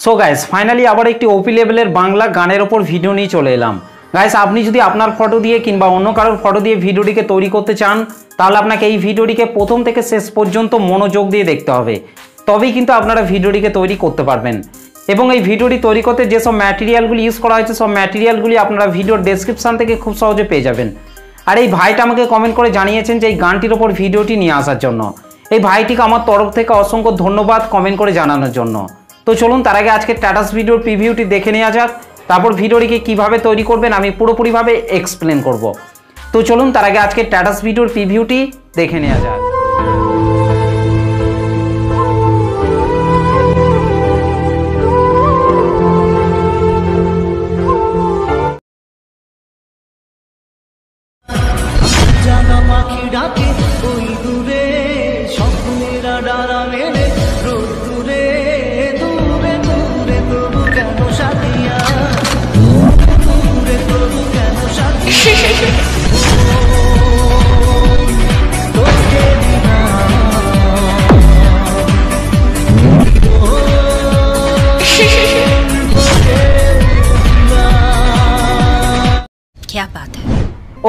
So guys finally আবার একটি ওপি লেভেলের বাংলা গানের ওপর ভিডিও নিয়ে চলে এলাম। গাইস আপনি যদি আপনার ফটো দিয়ে কিংবা অন্য কারোর ফটো দিয়ে ভিডিওটিকে তৈরি করতে চান তাহলে আপনাকে এই ভিডিওটিকে প্রথম থেকে শেষ পর্যন্ত মনোযোগ দিয়ে দেখতে হবে, তবেই কিন্তু আপনারা ভিডিওটিকে তৈরি করতে পারবেন। এবং এই ভিডিওটি তৈরি করতে যেসব ম্যাটেরিয়ালগুলি ইউজ করা হয়েছে সব ম্যাটেরিয়ালগুলি আপনারা ভিডিওর ডেসক্রিপশান থেকে খুব সহজে পেয়ে যাবেন। আর এই ভাইটা আমাকে কমেন্ট করে জানিয়েছেন যে এই গানটির ওপর ভিডিওটি নিয়ে আসার জন্য। এই ভাইটিকে আমার তরফ থেকে অসংখ্য ধন্যবাদ কমেন্ট করে জানানোর জন্য। তো চলুন তার আগে আজকে স্ট্যাটাস ভিডিওর প্রিভিউটি দেখে নেওয়া যাক, তারপর ভিডিওটিকে কীভাবে তৈরি করবেন আমি পুরোপুরিভাবে এক্সপ্লেন করব। তো চলুন তার আগে আজকে স্ট্যাটাস ভিডিওর প্রিভিউটি দেখে নেওয়া যাক।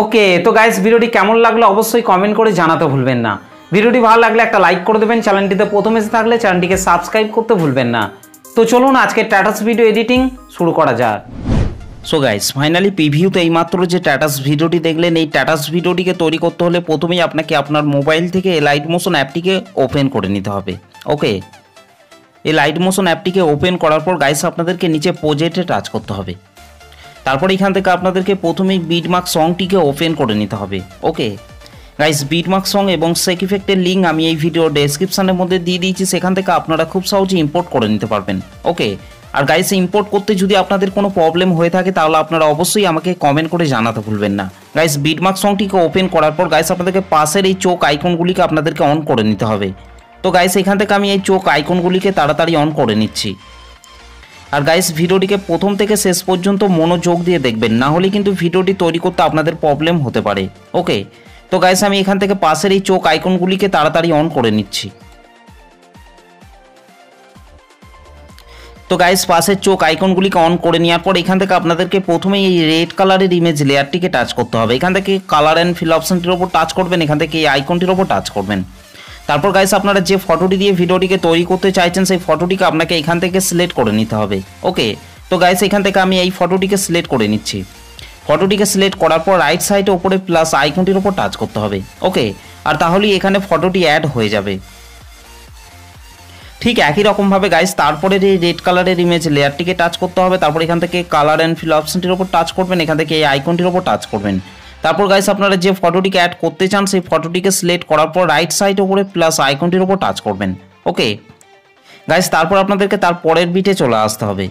ওকে, তো গাইস ভিডিওটি কেমন লাগলো অবশ্যই কমেন্ট করে জানাতে ভুলবেন না। ভিডিওটি ভালো লাগলে একটা লাইক করে দেবেন, চ্যানেলটিতে প্রথম এসে থাকলে চ্যানেলটিকে সাবস্ক্রাইব করতে ভুলবেন না। তো চলুন আজকে স্ট্যাটাস ভিডিও এডিটিং শুরু করা যাক। সো গাইস ফাইনালি প্রিভিউতে এইমাত্র যে স্ট্যাটাস ভিডিওটি দেখলেন, এই স্ট্যাটাস ভিডিওটিকে তৈরি করতে হলে প্রথমেই আপনাকে আপনার মোবাইল থেকে এই লাইট মোশন অ্যাপটিকে ওপেন করে নিতে হবে। ওকে, এই লাইট মোশন অ্যাপটিকে ওপেন করার পর গাইস আপনাদেরকে নিচে প্রজেক্টে টাচ করতে হবে। তারপর এখান থেকে আপনাদেরকে প্রথমেই বিটমার্ক সংটিকে ওপেন করে নিতে হবে। ওকে গাইস, বিটমার্ক সং এবং সেক ইফেক্টের লিঙ্ক আমি এই ভিডিও ডেসক্রিপশনের মধ্যে দিয়ে দিয়েছি, সেখান থেকে আপনারা খুব সহজে ইম্পোর্ট করে নিতে পারবেন। ওকে, আর গাইস ইম্পোর্ট করতে যদি আপনাদের কোনো প্রবলেম হয়ে থাকে তাহলে আপনারা অবশ্যই আমাকে কমেন্ট করে জানাতে ভুলবেন না। গাইস বিটমার্ক সংটিকে ওপেন করার পর গাইস আপনাদেরকে পাশের এই চোখ আইকনগুলিকে আপনাদেরকে অন করে নিতে হবে। তো গাইস এখান থেকে আমি এই চোখ আইকনগুলিকে তাড়াতাড়ি অন করে নিচ্ছি। আর গাইস ভিডিওটিকে প্রথম থেকে শেষ পর্যন্ত মনোযোগ দিয়ে দেখবেন, না হলে কিন্তু ভিডিওটি তৈরি করতে আপনাদের প্রবলেম হতে পারে। ওকে, তো গাইস আমি এখান থেকে পাশের এই চোখ আইকনগুলিকে তাড়াতাড়ি অন করে নিচ্ছি। তো গাইস পাশের চোখ আইকনগুলিকে অন করে নেওয়ার পর এখান থেকে আপনাদেরকে প্রথমেই এই রেড কালারের ইমেজ লেয়ারটিকে টাচ করতে হবে। এখান থেকে কালার অ্যান্ড ফিল অপশনটির ওপর টাচ করবেন, এখান থেকে এই আইকনটির ওপর টাচ করবেন। তারপর গাইস আপনারা যে ফটোটি দিয়ে ভিডিওটিকে তৈরি করতে চাইছেন সেই ফটোটিকে আপনাকে এখান থেকে সিলেক্ট করে নিতে হবে। ওকে, তো গাইস এখান থেকে আমি এই ফটোটিকে সিলেক্ট করে নিচ্ছি। ফটোটিকে সিলেক্ট করার পর রাইট সাইডে ওপরে প্লাস আইকনটির ওপর টাচ করতে হবে। ওকে, আর তাহলেই এখানে ফটোটি অ্যাড হয়ে যাবে। ঠিক একই রকমভাবে গাইস তারপরে এই রেড কালারের ইমেজ লেয়ারটিকে টাচ করতে হবে। তারপর এখান থেকে কালার অ্যান্ড ফিল অপশনটির ওপর টাচ করবেন, এখান থেকে এই আইকনটির ওপর টাচ করবেন। তারপর গাইস আপনারা যে ফটোটিকে অ্যাড করতে চান সেই ফটোটিকে সিলেক্ট করার পর রাইট সাইড ওপরে প্লাস আইকনটির ওপর টাচ করবেন। ওকে গাইস, তারপর আপনাদেরকে তার পরের বিটে চলে আসতে হবে।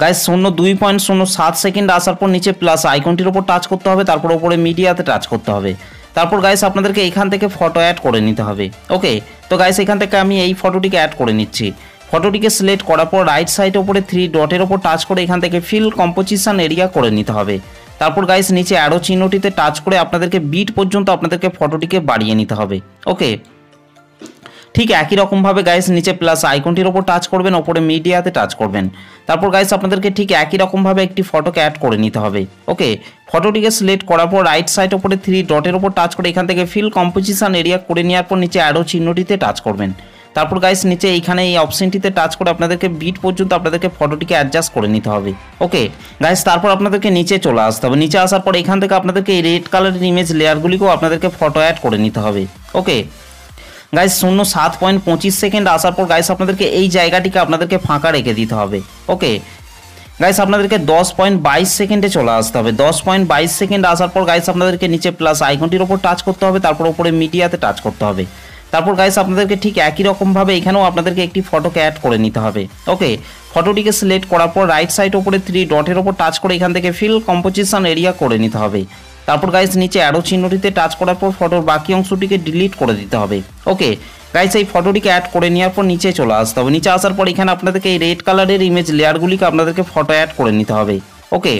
গাইস 02.07 সেকেন্ড আসার পর নিচে প্লাস আইকনটির ওপর টাচ করতে হবে, তারপর ওপরে মিডিয়াতে টাচ করতে হবে। তারপর গাইস আপনাদেরকে এখান থেকে ফটো অ্যাড করে নিতে হবে। ওকে, তো গাইস এখান থেকে আমি এই ফটোটিকে অ্যাড করে নিচ্ছি। ফটোটিকে সিলেক্ট করার পর রাইট সাইড ওপরে 3 ডটের ওপর টাচ করে এখান থেকে ফিল কম্পোজিশন এরিয়া করে নিতে হবে। তারপর গাইস নিচে অ্যারো চিহ্নটিতে টাচ করে আপনাদেরকে বিট পর্যন্ত আপনাদেরকে ফটোটিকে বাড়িয়ে নিতে হবে। ওকে, ঠিক একই রকমভাবে গাইস নিচে প্লাস আইকনটির ওপর টাচ করবেন, ওপরে মিডিয়াতে টাচ করবেন। তারপর গাইস আপনাদেরকে ঠিক একই রকমভাবে একটি ফটোকে অ্যাড করে নিতে হবে। ওকে, ফটোটিকে সিলেক্ট করার পর রাইট সাইড ওপরে 3 ডটের ওপর টাচ করে এখান থেকে ফিল কম্পোজিশন এরিয়া করে নেওয়ার পর নিচে অ্যারো চিহ্নটিতে টাচ করবেন। তারপর গাইস নিচে এইখানে এই অপশনটিতে টাচ করে আপনাদেরকে বিট পর্যন্ত আপনাদেরকে ফটোটিকে অ্যাডজাস্ট করে নিতে হবে। ওকে গাইস, তারপর আপনাদেরকে নিচে চলে আসতে হবে। নিচে আসার পর এখান থেকে আপনাদেরকে এই রেড কালারের ইমেজ লেয়ারগুলিকেও আপনাদেরকে ফটো অ্যাড করে নিতে হবে। ওকে গাইস 07.25 সেকেন্ড আসার পর গাইস আপনাদেরকে এই জায়গাটিকে আপনাদেরকে ফাঁকা রেখে দিতে হবে। ওকে গাইস আপনাদেরকে 10.22 সেকেন্ডে চলে আসতে হবে। 10.22 সেকেন্ড আসার পর গাইস আপনাদেরকে নিচে প্লাস আইকনটির ওপর টাচ করতে হবে, তারপর ওপরে মিডিয়াতে টাচ করতে হবে। তারপর গাইস আপনাদেরকে ঠিক একই রকমভাবে এখানেও আপনাদেরকে একটি ফটোকে অ্যাড করে নিতে হবে। ওকে, ফটোটিকে সিলেক্ট করার পর রাইট সাইড ওপরে 3 ডটের ওপর টাচ করে এখান থেকে ফিল কম্পোজিশন এরিয়া করে নিতে হবে। তারপর গাইস নিচে অ্যারো চিহ্নটিতে টাচ করার পর ফটোর বাকি অংশটিকে ডিলিট করে দিতে হবে। ওকে গাইস এই ফটোটিকে অ্যাড করে নেওয়ার পর নিচে চলে আসতে হবে। নিচে আসার পর এখানে আপনাদেরকে এই রেড কালারের ইমেজ লেয়ারগুলিকে আপনাদেরকে ফটো অ্যাড করে নিতে হবে। ওকে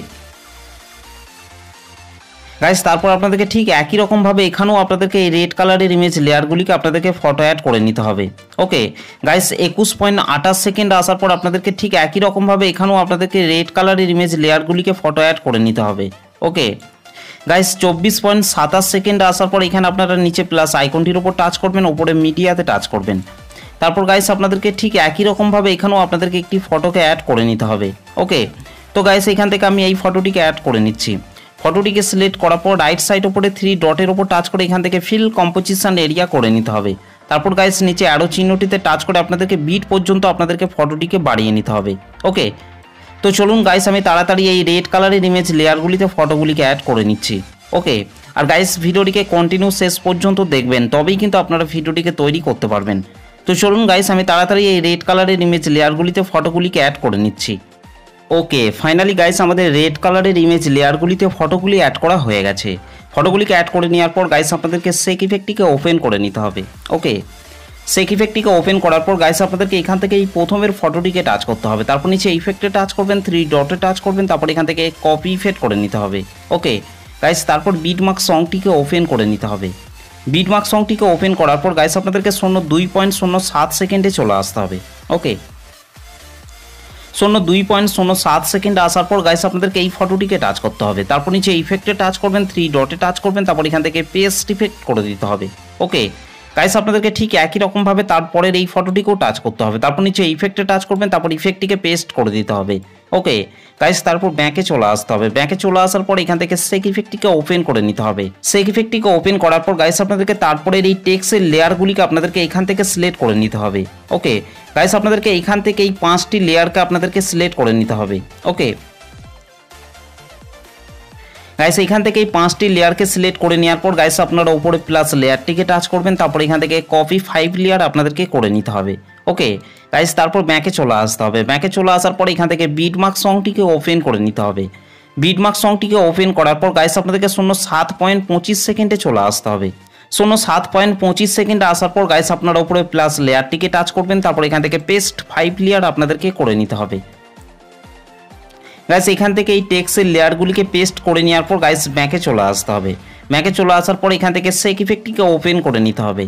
গাইস তারপর আপনাদেরকে ঠিক একই রকমভাবে এখানেও আপনাদেরকে এই রেড কালারের ইমেজ লেয়ারগুলিকে আপনাদেরকে ফটো অ্যাড করে নিতে হবে। ওকে গাইস 21.28 সেকেন্ড আসার পর আপনাদেরকে ঠিক একই রকমভাবে এখানেও আপনাদেরকে রেড কালারের ইমেজ লেয়ারগুলিকে ফটো অ্যাড করে নিতে হবে। ওকে গাইস 24.27 সেকেন্ড আসার পর এখানে আপনারা নিচে প্লাস আইকনটির উপর টাচ করবেন, ওপরে মিডিয়াতে টাচ করবেন। তারপর গাইস আপনাদেরকে ঠিক একই রকমভাবে এখানেও আপনাদেরকে একটি ফটোকে অ্যাড করে নিতে হবে। ওকে তো গাইস এখান থেকে আমি এই ফটোটিকে অ্যাড করে নিচ্ছি। ফটোটিকে সিলেক্ট করার পর রাইট সাইড ওপরে 3 ডটের ওপর টাচ করে এখান থেকে ফিল কম্পোজিশন এরিয়া করে নিতে হবে। তারপর গাইস নিচে অ্যারো চিহ্নটিতে টাচ করে আপনাদেরকে বিট পর্যন্ত আপনাদেরকে ফটোটিকে বাড়িয়ে নিতে হবে। ওকে তো চলুন গাইস আমি তাড়াতাড়ি এই রেড কালারের ইমেজ লেয়ারগুলিতে ফটোগুলিকে অ্যাড করে নিচ্ছি। ওকে আর গাইস ভিডিওটিকে কন্টিনিউ শেষ পর্যন্ত দেখবেন, তবেই কিন্তু আপনারা ভিডিওটিকে তৈরি করতে পারবেন। তো চলুন গাইস আমি তাড়াতাড়ি এই রেড কালারের ইমেজ লেয়ারগুলিতে ফটোগুলিকে অ্যাড করে নিচ্ছি। ওকে ফাইনালি গাইস আমাদের রেড কালারের ইমেজ লেয়ারগুলিতে ফটোগুলি অ্যাড করা হয়ে গেছে। ফটোগুলিকে অ্যাড করে নেওয়ার পর গাইস আপনাদেরকে শেক ইফেক্টটিকে ওপেন করে নিতে হবে। ওকে শেক ইফেক্টটিকে ওপেন করার পর গাইস আপনাদেরকে এখান থেকে এই প্রথমের ফটোটিকে টাচ করতে হবে, তারপর নিচে ইফেক্টে টাচ করবেন, 3 ডটে টাচ করবেন, তারপর এখান থেকে কপি ইফেক্ট করে নিতে হবে। ওকে গাইস তারপর বিটমার্ক সংটিকে ওপেন করে নিতে হবে। বিটমার্ক সংটিকে ওপেন করার পর গাইস আপনাদেরকে 2.07 সেকেন্ডে চলে আসতে হবে। ওকে 2.07 সেকেন্ড আসার পর গাইস আপনাদেরকে এই ফটোটিকে টাচ করতে হবে, তারপর নিচে ইফেক্টে টাচ করবেন, 3 ডটে টাচ করবেন, তারপর এখান থেকে পেস্ট ইফেক্ট করে দিতে হবে। ওকে গাইস আপনাদেরকে ঠিক একই রকমভাবে তারপরের এই ফটোটিকেও টাচ করতে হবে, তারপর নিচে ইফেক্টে টাচ করবেন, তারপর ইফেক্টটিকে পেস্ট করে দিতে হবে। ওকে গাইস তারপর ব্যাকে চলে আসতে হবে। ব্যাকে চলে আসার পর এখান থেকে শেক ইফেক্টটিকে ওপেন করে নিতে হবে। শেক ইফেক্টটিকে ওপেন করার পর গাইস আপনাদেরকে তারপরের এই টেক্সটের লেয়ারগুলিকে আপনাদেরকে এখান থেকে সিলেক্ট করে নিতে হবে। ওকে গাইস আপনাদেরকে এইখান থেকে এই 5টি লেয়ারকে আপনাদেরকে সিলেক্ট করে নিতে হবে। ওকে গাইস এখান থেকে এই 5টি লেয়ারকে সিলেক্ট করে নেওয়ার পর গাইস আপনারা উপরে প্লাস লেয়ারটিকে টাচ করবেন, তারপর এখান থেকে কপি 5 লেয়ার আপনাদেরকে করে নিতে হবে। ওকে গাইস তারপর ব্যাকে চলে আসতে হবে। ব্যাকে চলে আসার পর এখান থেকে বিটমার্ক সংটিকে ওপেন করে নিতে হবে। বিটমার্ক সংটিকে ওপেন করার পর গাইস আপনাদেরকে 7.25 সেকেন্ডে চলে আসতে হবে। 7.25 সেকেন্ডে আসার পর গাইস আপনারা উপরে প্লাস লেয়ারটিকে টাচ করবেন, তারপর এখান থেকে পেস্ট 5 লেয়ার আপনাদেরকে করে নিতে হবে। গাইস এখান থেকে এই টেক্সটের লেয়ারগুলিকে পেস্ট করে নেওয়ার পর গাইস ব্যাকে চলে আসতে হবে। ব্যাকে চলে আসার পর এখান থেকে শেক ইফেক্টটিকে ওপেন করে নিতে হবে।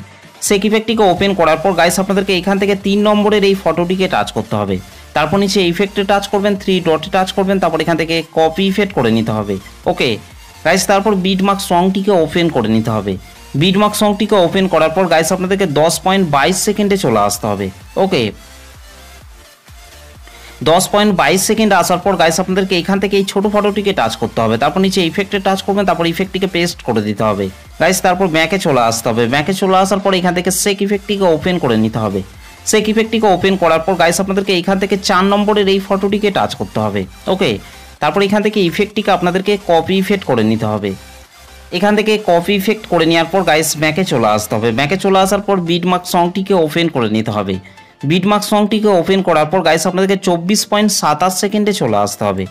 শেক ইফেক্টটিকে ওপেন করার পর গাইস আপনাদেরকে এখান থেকে 3 নম্বরের এই ফটোটিকে টাচ করতে হবে, তারপর নিচে ইফেক্টে টাচ করবেন, 3 ডটে টাচ করবেন, তারপর এখান থেকে কপি ইফেক্ট করে নিতে হবে। ওকে গাইস তারপর বিটমার্ক সংটিকে ওপেন করে নিতে হবে। বিটমার্ক সংটিকে ওপেন করার পর গাইস আপনাদেরকে 10.22 সেকেন্ডে চলে আসতে হবে। ওকে 10.22 সেকেন্ড আসার পর গাইস আপনাদেরকে এখান থেকে এই ছোট ফটোটিকে টাচ করতে হবে, তারপর নিচে ইফেক্টে টাচ করবেন, তারপর ইফেক্টটিকে পেস্ট করে দিতে হবে। গাইস তারপর ব্যাকে চলে আসতে হবে। ব্যাকে চলে আসার পর এখান থেকে শেক ইফেক্টটিকে ওপেন করে নিতে হবে। শেক ইফেক্টটিকে ওপেন করার পর গাইস আপনাদেরকে এখান থেকে 4 নম্বরের এই ফটোটিকে টাচ করতে হবে। ওকে তারপর এখান থেকে ইফেক্টটিকে আপনাদেরকে কপি ইফেক্ট করে নিতে হবে। এখান থেকে কপি ইফেক্ট করে নেওয়ার পর গাইস ব্যাকে চলে আসতে হবে। ব্যাকে চলে আসার পর বিটমার্ক সংটিকে ওপেন করে নিতে হবে। বিটমার্ক সংটিকে ওপেন করার পর গাইস আপনাদেরকে 24.27 সেকেন্ডে চলে আসতে হবে।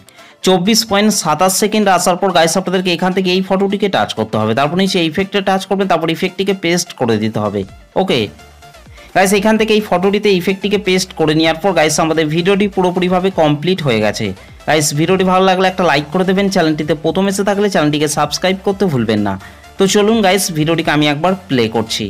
24.27 সেকেন্ড আসার পর গাইস আপনাদেরকে এখান থেকে এই ফটোটিকে টাচ করতে হবে, তারপর নিচে ইফেক্টে টাচ করবেন, তারপর ইফেক্টটিকে পেস্ট করে দিতে হবে। ওকে গাইস এখান থেকে এই ফটোটিতে ইফেক্টটিকে পেস্ট করে নেওয়ার পর গাইস আমাদের ভিডিওটি পুরোপুরিভাবে কমপ্লিট হয়ে গেছে। গাইস ভিডিওটি ভালো লাগলে একটা লাইক করে দেবেন, চ্যানেলটিতে প্রথম এসে থাকলে চ্যানেলটিকে সাবস্ক্রাইব করতে ভুলবেন না। তো চলুন গাইস ভিডিওটিকে আমি একবার প্লে করছি।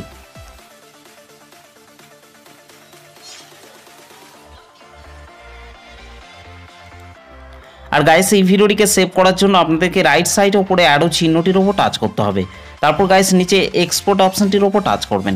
আর গাইস এই ভিডিওটিকে সেভ করার জন্য আপনাদেরকে রাইট সাইড ওপরে অ্যারো চিহ্নটির ওপর টাচ করতে হবে, তারপর গাইস নিচে এক্সপোর্ট অপশনটির ওপর টাচ করবেন।